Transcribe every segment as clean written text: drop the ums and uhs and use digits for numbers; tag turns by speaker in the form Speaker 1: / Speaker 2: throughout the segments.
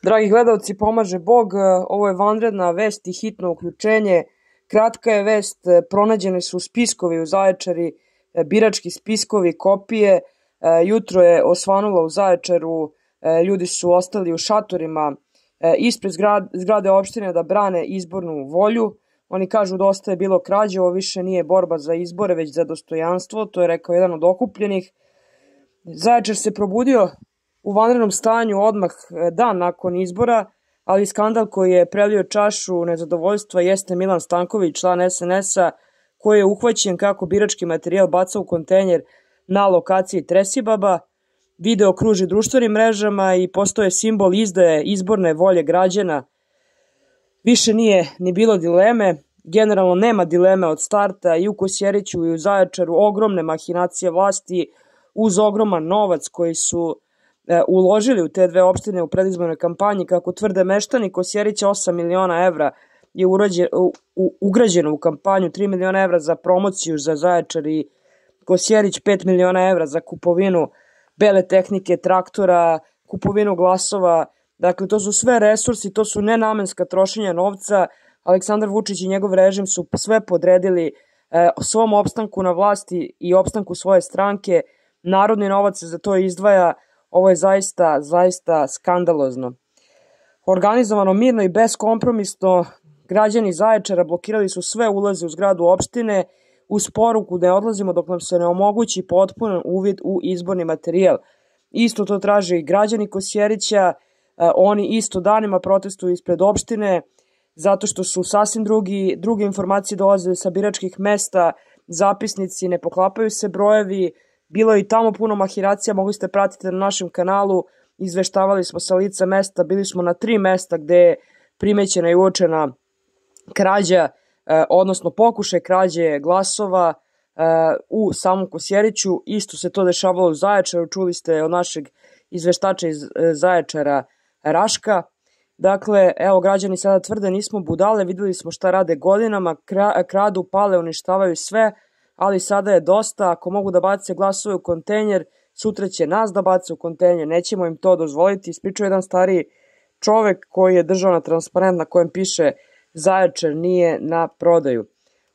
Speaker 1: Dragi gledalci, pomaže Bog, ovo je vanredna vest i hitno uključenje. Kratka je vest, pronađeni su spiskovi u Zaječari, birački spiskovi, kopije. Jutro je osvanulo u Zaječaru, ljudi su ostali u šatorima ispred zgrade opštine da brane izbornu volju. Oni kažu dosta je bilo krađe, ovo više nije borba za izbore, već za dostojanstvo, to je rekao jedan od okupljenih. Zaječar se probudio u vanrednom stanju odmah dan nakon izbora, ali skandal koji je prelio čašu nezadovoljstva jeste Milan Stanković, član SNS-a, koji je uhvaćen kako birački materijal baca u kontejner na lokaciji Tresibaba. Video kruži društvenim mrežama i postao je simbol izdaje izborne volje građana. Više nije ni bilo dileme, generalno nema dileme od starta i u Kosjeriću i u Zaječaru ogromne mahinacije vlasti uz ogroman novac koji su uložili u te dve opštine u predizbornoj kampanji. Kako tvrde meštani, Kosjerića 8 miliona evra je ugrađeno u kampanju, 3 miliona evra za promociju za Zaječar i Kosjerić, 5 miliona evra za kupovinu bele tehnike, traktora, kupovinu glasova. Dakle, to su sve resursi, to su nenamenska trošenja novca. Aleksandar Vučić i njegov režim su sve podredili svom opstanku na vlasti i opstanku svoje stranke. Narodni novac se za to izdvaja. Ovo je zaista skandalozno. Organizovano, mirno i beskompromisno građani Zaječara blokirali su sve ulaze u zgradu opštine uz poruku da ne odlazimo dok nam se ne omogući potpunan uvid u izborni materijal. Isto to traže i građani Kosjerića, oni isto danima protestuju ispred opštine zato što su sasvim druge informacije dolaze sa biračkih mesta, zapisnici, ne poklapaju se brojevi. Bilo je i tamo puno mahinacija, mogli ste pratiti na našem kanalu, izveštavali smo sa lica mesta, bili smo na 3 mesta gde je primećena i uočena krađa, odnosno pokušaj krađe glasova u samom Kosjeriću. Isto se to dešavalo u Zaječaru, čuli ste od našeg izveštača iz Zaječara Raška. Dakle, evo, građani sada tvrde nismo budale, videli smo šta rade godinama, kradu, pale, uništavaju sve, ali sada je dosta, ako mogu da bace glasove u kontejner, sutra će nas da bace u kontejner, nećemo im to dozvoliti. Ispričao jedan stariji čovek koji je držao na transparent na kojem piše Zaječar nije na prodaju.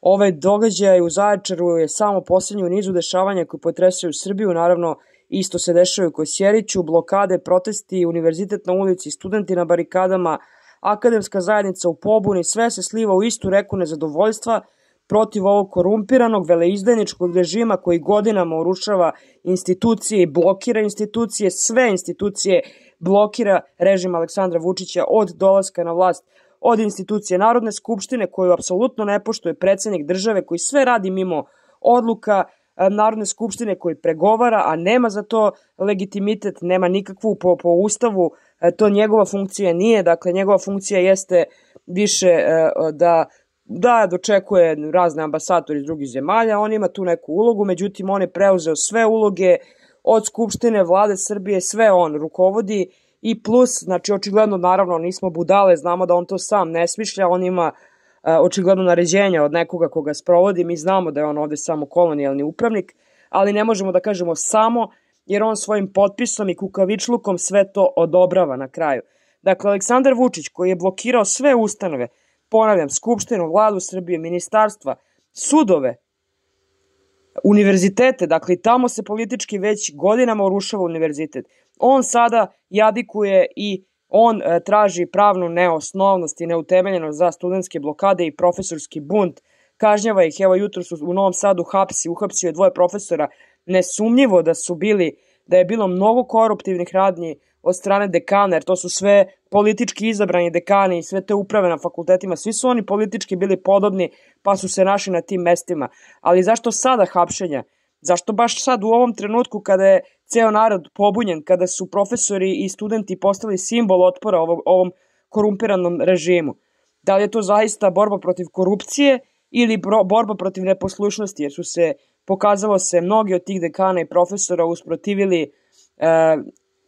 Speaker 1: Ovaj događaj u Zaječaru je samo poslednji u nizu dešavanja koji potresaju Srbiju, naravno isto se dešava u Kosjeriću, blokade, protesti, univerzitet na ulici, studenti na barikadama, akademska zajednica u pobuni, sve se sliva u istu reku nezadovoljstva protiv ovog korumpiranog veleizdajničkog režima koji godinama urušava institucije i blokira institucije, sve institucije blokira režim Aleksandra Vučića od dolaska na vlast, od institucije Narodne skupštine koju apsolutno ne poštuje predsednik države koji sve radi mimo odluka Narodne skupštine, koji pregovara, a nema za to legitimitet, nema nikakvu po ustavu, to njegova funkcija nije. Dakle, njegova funkcija jeste više da dočekuje razne ambasadore iz drugih zemalja, on ima tu neku ulogu, međutim on je preuzeo sve uloge od Skupštine, Vlade Srbije, sve on rukovodi i plus, znači očigledno, naravno nismo budale, znamo da on to sam ne smišlja, on ima očigledno naređenja od nekoga koga sprovodi, mi znamo da je on ovde samo kolonijalni upravnik, ali ne možemo da kažemo samo, jer on svojim potpisom i kukavičlukom sve to odobrava na kraju. Dakle, Aleksandar Vučić koji je blokirao sve ustanove, ponavljam, Skupštinu, Vladu Srbije, ministarstva, sudove, univerzitete, dakle tamo se politički već godinama urušava univerzitet. On sada jadikuje i on traži pravnu neosnovnost i neutemeljenost za studentske blokade i profesorski bunt, kažnjava ih, evo jutro su u Novom Sadu uhapsio je 2 profesora, nesumnjivo da je bilo mnogo koruptivnih radnji od strane dekana, jer to su sve politički izabrani dekani i sve te uprave na fakultetima, svi su oni politički bili podobni pa su se našli na tim mestima. Ali zašto sada hapšenja? Zašto baš sad u ovom trenutku kada je ceo narod pobunjen, kada su profesori i studenti postali simbol otpora ovom korumpiranom režimu? Da li je to zaista borba protiv korupcije ili borba protiv neposlušnosti, jer pokazalo se mnogi od tih dekana i profesora usprotivili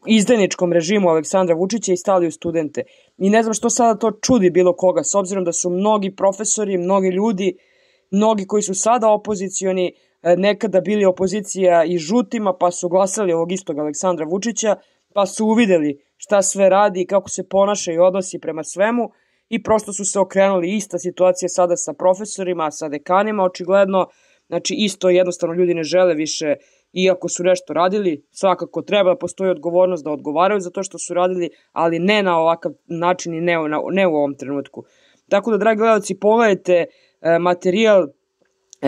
Speaker 1: izdajničkom režimu Aleksandra Vučića i stali u studente. I ne znam što sada to čudi bilo koga, s obzirom da su mnogi profesori, mnogi ljudi, mnogi koji su sada opozicioni, nekada bili opozicija i žutima, pa su glasali ovog istog Aleksandra Vučića, pa su uvideli šta sve radi i kako se ponaša i odnosi prema svemu i prosto su se okrenuli. Ista situacija sada sa profesorima, sa dekanima očigledno, znači isto jednostavno ljudi ne žele više, iako su nešto radili, svakako treba da postoji odgovornost da odgovaraju za to što su radili, ali ne na ovakav način i ne u ovom trenutku. Tako da, dragi gledalci, pogledajte materijal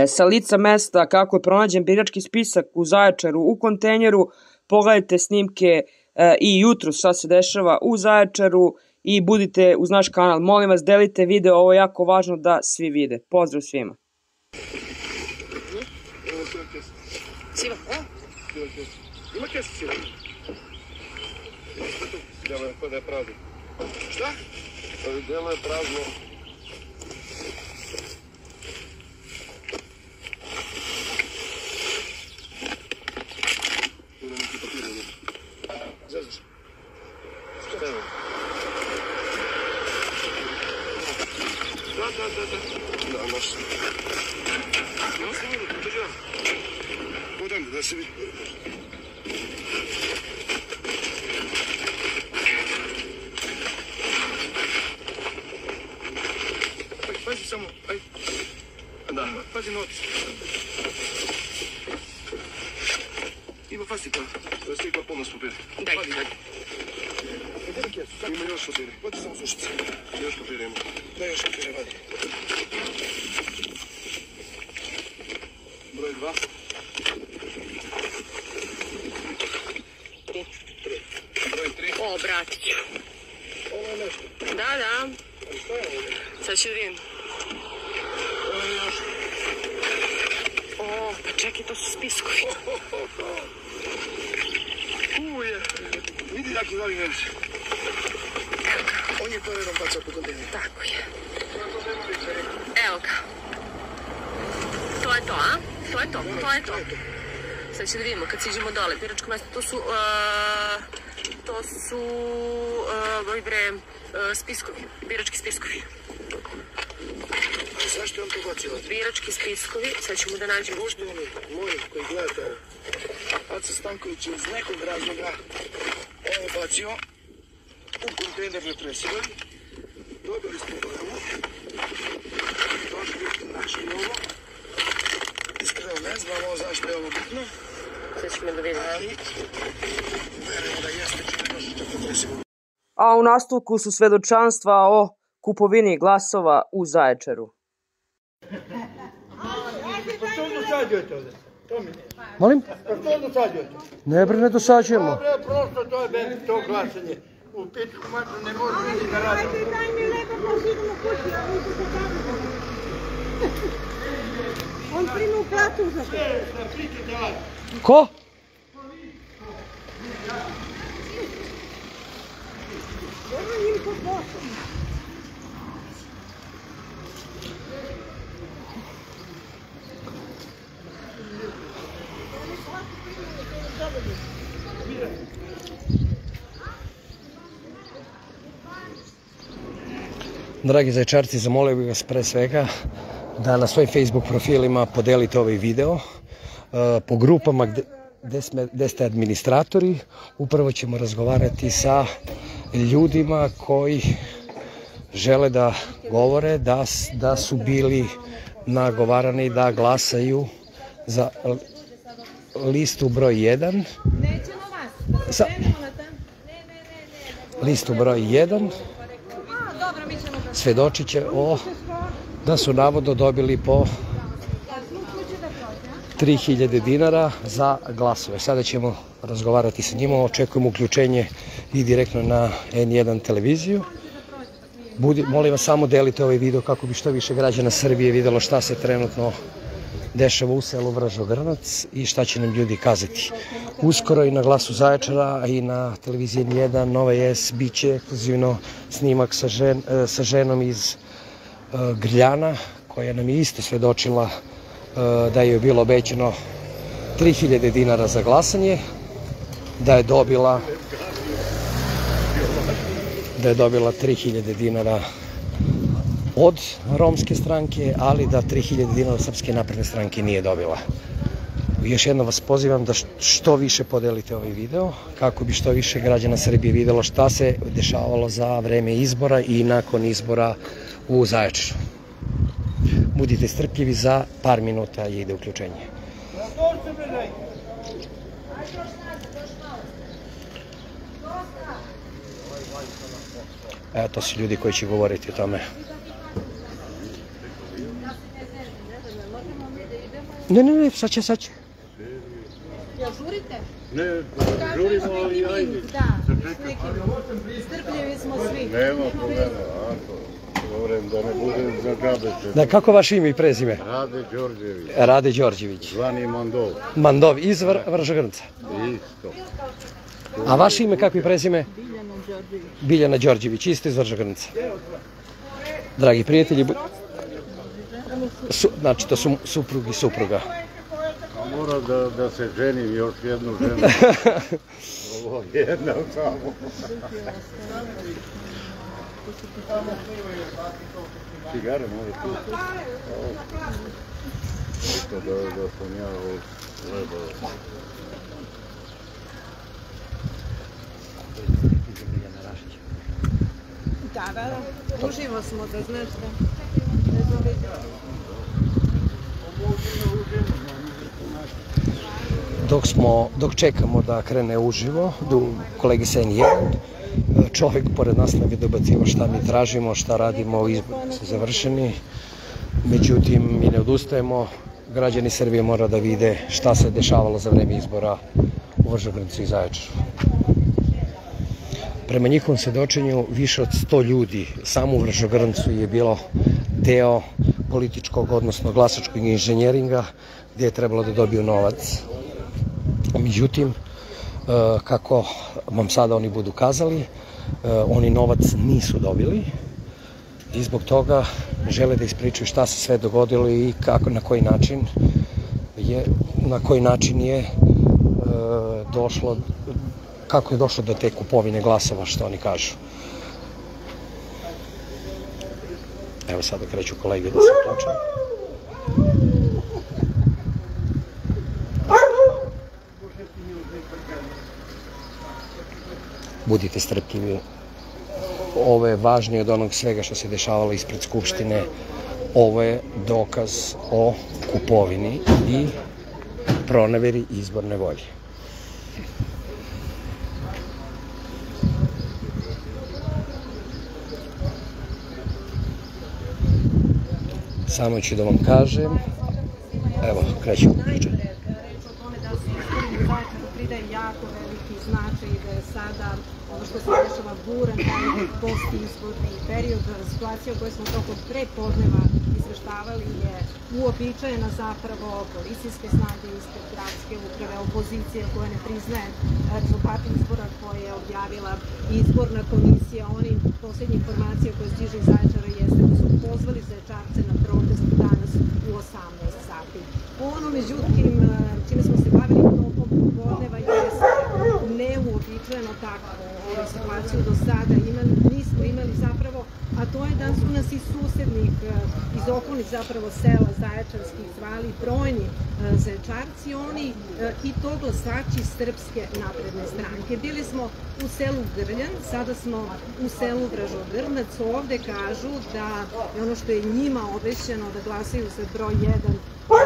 Speaker 1: sa lica mesta kako je pronađen birački spisak u Zaječaru u kontejneru, pogledajte snimke i jutro šta se dešava u Zaječaru i budite uz naš kanal. Molim vas, delite video, ovo je jako važno da svi vide. Pozdrav svima.
Speaker 2: Siva, a? Ima kesa siva? Delo je da je prazno. Šta? Delo je prazno. Ima neki papir na njemu. Zezaš? Šta je ovo? Da, naš sam. Ja sam vidio, podržavam. Podam, da se vidi. Pazi samo, aj. Da. Pazi noć. Ima fascikla. Stikla polna s papira. Daj. Pazi, daj. Ima još papira. Pazi samo sušice. Još papira ima. Daj još papira, vadi. Broj 2. Broj 3.
Speaker 3: O, bratiću.
Speaker 2: Ovo je nešto.
Speaker 3: Da, da.
Speaker 2: Šta je ovo?
Speaker 3: Sad ću da vidim.
Speaker 2: Ovo je još.
Speaker 3: O, pa čekaj, to su spiskovi.
Speaker 2: Uje. Vidi jaki novi već. On je to redom bacao po kontejneru.
Speaker 3: Tako je. Evo ga. To je to, a? To je to, to je to. Sad ću da vidimo kad siđemo dole. Biračko mesto, to su spiskovi, birački spiskovi.
Speaker 2: A zašto je on to bacio?
Speaker 3: Birački spiskovi, sad ćemo da nađemo.
Speaker 2: Poštovani moji koji gledate ovo, Aca Stanković je iz nekog razloga ovo bacio u kontejner represivan. Dobili smo dojavu. Došli našli ovo. Iskreno ne znamo zašto je ovo bitno.
Speaker 3: Sad ćemo da vidimo.
Speaker 2: Ali, verujemo da jeste čime došli čak represivan.
Speaker 1: A u nastavku su svedočanstva o kupovini glasova u Zaječaru.
Speaker 4: Što dosađujete ovdje? To mi ne.
Speaker 5: Molim?
Speaker 4: Pa što dosađujete?
Speaker 5: Ne bre, ne dosađujemo.
Speaker 4: Dobre, prosto to je bez to glasanje. U pičku maču ne može biti da radi.
Speaker 6: Ajde, daj mi lepo posignu kući, a vi ćete tamo. On prima platu za to.
Speaker 5: Ko?
Speaker 6: Evo im kod bosa.
Speaker 5: Dragi Zaječarci, zamolio bih vas pre svega da na svojim Facebook profilima podelite ovaj video po grupama gde ste administratori. Upravo ćemo razgovarati sa ljudima koji žele da govore da su bili nagovarani da glasaju za listu broj 1. Listu broj 1. Svedočit će da su navodno dobili po 3000 dinara za glasove. Sada ćemo razgovarati sa njima, očekujemo uključenje i direktno na N1 televiziju. Molim vas, samo delite ovaj video kako bi što više građana Srbije videlo šta se trenutno dešava u selu Vražogranac i šta će nam ljudi kazati. Uskoro i na Glasu Zaječara i na televiziji N1 Nova S bit će ekskluzivno snimak sa ženom iz Grljana, koja nam je isto svedočila da je bilo obećano 3000 dinara za glasanje, da je dobila 3000 dinara od romske stranke, ali da 3000 dinara od Srpske napredne stranke nije dobila. Još jednom vas pozivam da što više podelite ovaj video, kako bi što više građana Srbije videlo šta se dešavalo za vreme izbora i nakon izbora u Zaječaru. Budite strpljivi, za par minuta ide uključenje. Evo, to su ljudi koji će govoriti o tome. Ne, sad će.
Speaker 6: Jel žurite?
Speaker 4: Ne, žurimo, ali ajde.
Speaker 6: Da, strpljivi smo svi.
Speaker 4: Nema problema, govorim da ne bude za džabe.
Speaker 5: Da, kako vaše ime i prezime?
Speaker 4: Rade Đorđević.
Speaker 5: Rade Đorđević.
Speaker 4: Zvani Mandov.
Speaker 5: Mandov, iz Vržogrnca.
Speaker 4: Isto.
Speaker 5: A vaše ime kako i prezime? Biljana Đorđević, isto iz Vržogrnca. Dragi prijatelji, znači to su suprug i supruga.
Speaker 4: Mora da se ženim, još jednu ženu. Ovo jedna samo. Cigare može tu. Isto da sam ja gledao.
Speaker 6: Da. Uživo smo, da znaš da.
Speaker 5: Dok čekamo da krene uživo, kolegi sa N1, čovjek pored nas nam je dobacio šta mi tražimo, šta radimo, izbori su završeni. Međutim, mi ne odustajemo, građani Srbije mora da vide šta se dešavalo za vreme izbora u Vržogrncu i Zaječaru. Prema njihovom svedočenju, više od 100 ljudi samo u Vržogrncu je bilo deo političkog, odnosno glasačkog inženjeringa, gdje je trebalo da dobiju novac. Međutim, kako vam sada oni budu kazali, oni novac nisu dobili i zbog toga žele da ispričaju šta se sve dogodilo i na koji način je došlo, kako je došlo do te kupovine glasova, što oni kažu. Evo sada kreću kolege da se uključe. Budite strpljivi. Ovo je važnije od onog svega što se dešavalo ispred Skupštine. Ovo je dokaz o kupovini i proneveri izborne volje. Samo ću da vam kažem, evo, kreću uključenje.
Speaker 6: Reč o tome da se izborni Zaječaru pridaje jako veliki značaj i da je sada ono što se dešava buran, taj post-izborni period, situacija u kojoj smo tokom prepodneva izveštavali je uobičajena zapravo policijske snage ispred gradske uprave, opozicija koja ne priznaje rezultate izbora koje je objavila izborna komisija. Oni posljednje informacije koje stiže iz Zaječara jeste da su pozvali Zaječarce na protest danas u 18 sati. Ono, međutim, čime smo se bavili tokom podneva jeste neuobičajeno takvu situaciju do sada. Nismo imali zapravo, a to je da su nas iz susednih, iz okolnih zapravo sela zaječarskih zvali brojni Zaječarci, oni i to glasači Srpske napredne stranke. Bili smo u selu Grljan, sada smo u selu Vražogrnac. Ovde kažu da je ono što je njima obećano da glasaju za broj 1,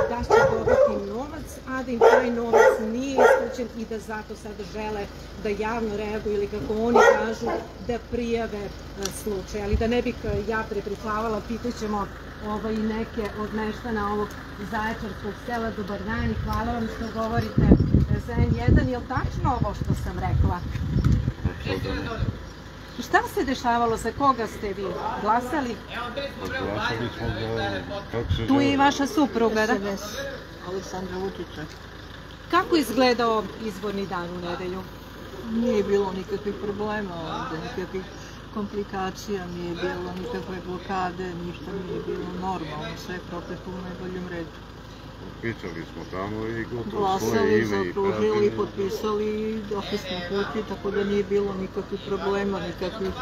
Speaker 6: da će dobiti novac, a da im taj novac nije isplaćen i da zato sada žele da javno reaguju ili kako oni kažu da prijave slučaj. Ali da ne bih ja prepričavala, pitaćemo i neke od meštana ovog zaječarskog sela. Dobar dan i hvala vam što govorite za N1. Je li tačno ovo što sam rekla? Šta se dešavalo? Za koga ste vi glasali?
Speaker 4: Glasali smo za...
Speaker 6: Tu je i vaša supruga, da?
Speaker 7: Aleksandra Vučića.
Speaker 6: Kako izgledao izborni dan u nedelju?
Speaker 7: Nije bilo nikakvih problema ovde, nikakvih komplikacija, nije bilo nikakve blokade, ništa nije bilo normalno, sve je proteklo u najboljem redu.
Speaker 4: Potpisali smo tamo i gotovo svoje
Speaker 7: Glasali,
Speaker 4: ime i
Speaker 7: zaokružili, potpisali i došli smo kući, tako da nije bilo nikakvih problema, nikakvih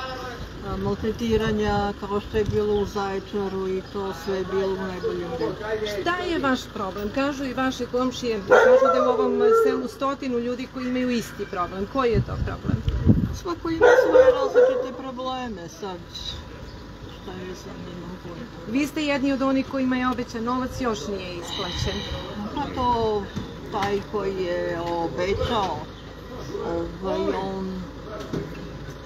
Speaker 7: maltretiranja kao što je bilo u Zaječaru i to sve je bilo u najboljem redu.
Speaker 6: Šta je vaš problem? Kažu i vaše komšije, kažu da je u ovom selu 100 ljudi koji imaju isti problem. Koji je to problem?
Speaker 7: Svako ima svoje različite probleme, sad šta je sad, nemam pojma.
Speaker 6: Vi ste jedni od onih kojima je obećan novac, još nije isplaćen.
Speaker 7: Pa to taj koji je obećao, on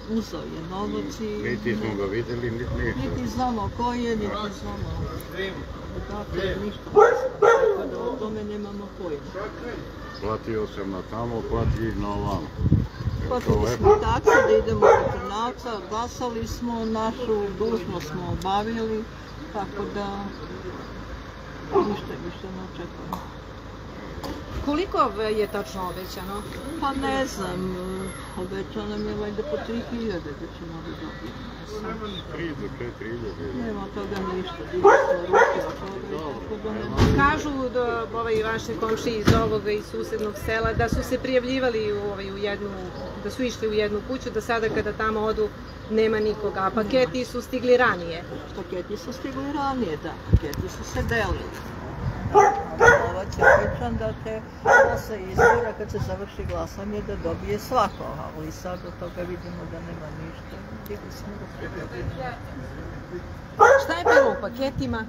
Speaker 7: uzeo je novac i...
Speaker 4: Niti smo ga vidjeli,
Speaker 7: niti znamo ko je, niti znamo dakle, ništa. Tako da o tome nemamo pojma.
Speaker 4: Platio sam na tamo, plati na ovamo.
Speaker 7: Platili smo taksi da idemo do Trnavca, glasali smo, našu dužnost smo obavili, tako da ništa više ne očekujemo.
Speaker 6: Koliko je tačno obećano?
Speaker 7: Pa ne znam, obećano nam je valjda po 3.000 da ćemo da dobijemo.
Speaker 4: 3 do 4.000.
Speaker 7: Nema toga ništa, digli smo ruke od toga, tako da nema.
Speaker 6: Kažu da vaše komšije iz ovoga i susednog sela da su se prijavljivali da su išli u jednu kuću, da sada kada tamo odu nema nikoga, a paketi su stigli ranije.
Speaker 7: Paketi su stigli ranije, da, paketi su se delili. Novac je običan da te posle izbora kad se završi glasanje da dobije svako, ali sad od toga vidimo da nema ništa. Digli smo ruke.
Speaker 6: Šta je bilo u paketima?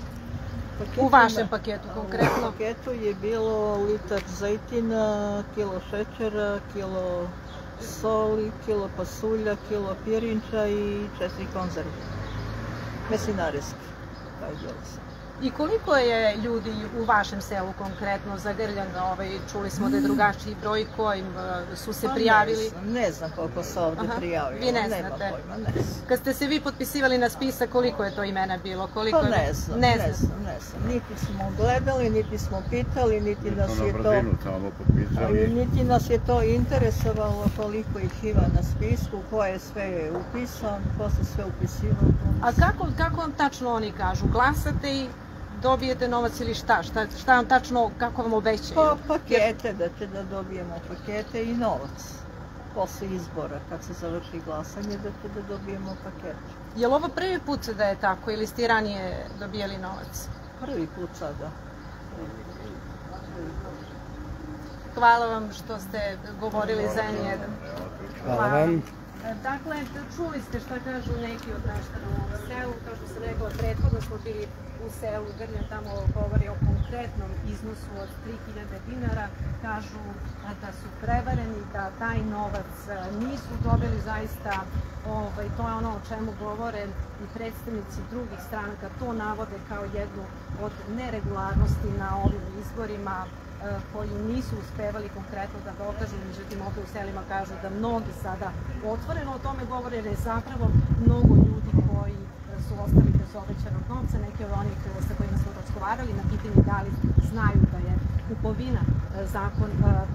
Speaker 6: U vašem paketu konkretno?
Speaker 7: U paketu je bilo litar zejtina, kilo šećera, kilo soli, kilo pasulja, kilo pirinča i 4 konzerve. Mesinarijski, taj djelo sam.
Speaker 6: I koliko je ljudi u vašem selu konkretno zagrljano? Čuli smo da je drugačiji broj kojim su se prijavili.
Speaker 7: Ne znam koliko se ovdje prijavilo.
Speaker 6: Vi ne znate? Kad ste se vi potpisivali na spisak, koliko je to imena bilo?
Speaker 7: Pa ne znam. Niti smo gledali, niti smo pitali, niti nas je to interesovalo koliko ih ima na spisku, ko je sve upisan, ko se sve upisivao.
Speaker 6: A kako vam tačno oni kažu? Glasate i dobijete novac ili šta? Šta vam tačno, kako vam obećaju?
Speaker 7: Pa pakete, da dobijemo pakete i novac. Posle izbora, kad se završi glasanje, da dobijemo pakete.
Speaker 6: Je li ovo prvi put da je tako ili ste ranije dobijali novac?
Speaker 7: Prvi put sada.
Speaker 6: Hvala vam što ste govorili za N1.
Speaker 5: Hvala vam.
Speaker 6: Dakle, čuli ste šta kažu neki od meštana u ovom selu, kao što sam rekla, prethodno smo bili u selu Grnjan, tamo govori o konkretnom iznosu od 3.000 dinara, kažu da su prevareni, da taj novac nisu dobili zaista, to je ono o čemu govore i predstavnici drugih stranaka, to navode kao jednu od neregularnosti na ovim izborima, koji nisu uspevali konkretno da dokažu, međutim ovdje u selima kažu da mnogi sada otvoreno o tome govore, jer je zapravo mnogo ljudi koji su ostali bez obećanog novca, neki od onih sa kojima smo razgovarali na pitanje da li znaju da je kupovina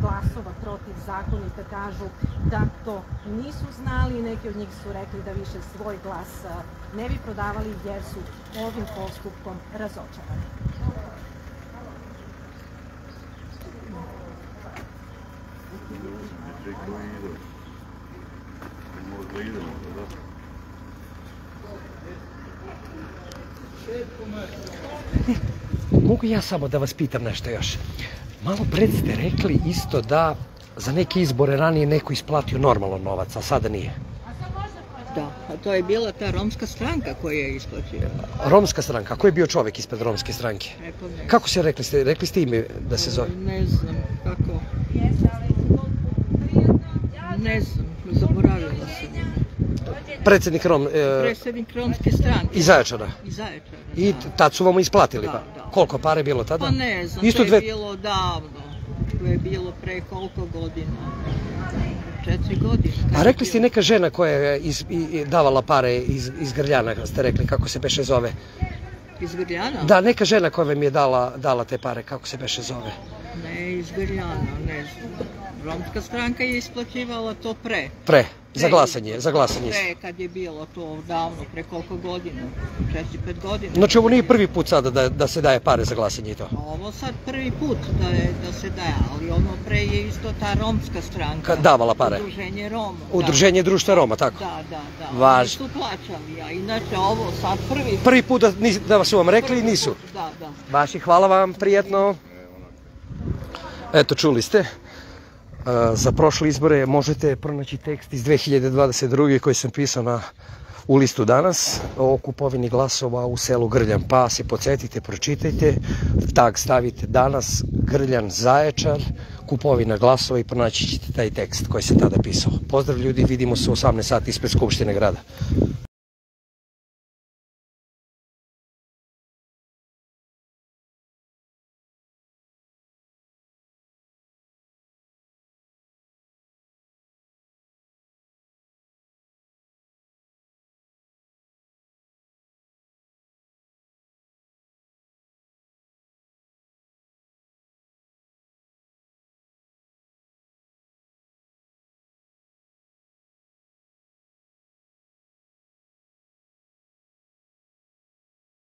Speaker 6: glasova protiv zakonika, kažu da to nisu znali i neki od njih su rekli da više svoj glas ne bi prodavali jer su ovim postupkom razočarani.
Speaker 5: Mogu ja samo da vas pitam nešto još? Malo pred ste rekli isto da za neke izbore ranije neko isplatio normalno novac, a sada nije.
Speaker 7: Da, a to je bila ta romska stranka koja je isplaćivala.
Speaker 5: Romska stranka? Ko je bio čovjek ispred romske stranke? Kako se rekli ste? Rekli ste ime da se zove?
Speaker 7: Ne znam, kako? Ne znam, zaboravila sam ime.
Speaker 5: Predsjednik
Speaker 7: romske stranke.
Speaker 5: Iz Zaječara?
Speaker 7: Iz Zaječara, da.
Speaker 5: I tad su vam isplatili?
Speaker 7: Da.
Speaker 5: Koliko pare je bilo tada?
Speaker 7: Pa ne znam, to je bilo davno. To je bilo pre koliko godina? 4 godine.
Speaker 5: A rekli ste neka žena koja je davala pare iz Grljana, ste rekli, kako se beše zove?
Speaker 7: Iz Grljana?
Speaker 5: Da, neka žena koja vam je dala te pare, kako se beše zove?
Speaker 7: Ne, iz Grljana, ne znam. Romska stranka je isplaćivala to pre.
Speaker 5: Za glasanje.
Speaker 7: Pre, kad je bilo to davno, pre koliko godina? 4-5 godina.
Speaker 5: Znači ovo nije prvi put sada da se daje pare za glasanje i to?
Speaker 7: Ovo sad prvi put da se daje, ali ono pre je isto ta romska stranka.
Speaker 5: Davala pare?
Speaker 7: Udruženje Roma.
Speaker 5: Udruženje društva Roma, tako?
Speaker 7: Da.
Speaker 5: Važno.
Speaker 7: Oni su plaćali, a inače ovo sad prvi put.
Speaker 5: Prvi put da su vam rekli, nisu?
Speaker 7: Da.
Speaker 5: Vaši, hvala vam, prijetno. Eto, čuli ste. Za prošle izbore možete pronaći tekst iz 2022. koji sam pisao u listu Danas o kupovini glasova u selu Grljan. Pa se podsjetite, pročitajte, tag stavite Danas, Grljan, Zaječar, kupovina glasova i pronaći ćete taj tekst koji sam tada pisao. Pozdrav ljudi, vidimo se u 18 sati ispred Skupštine grada.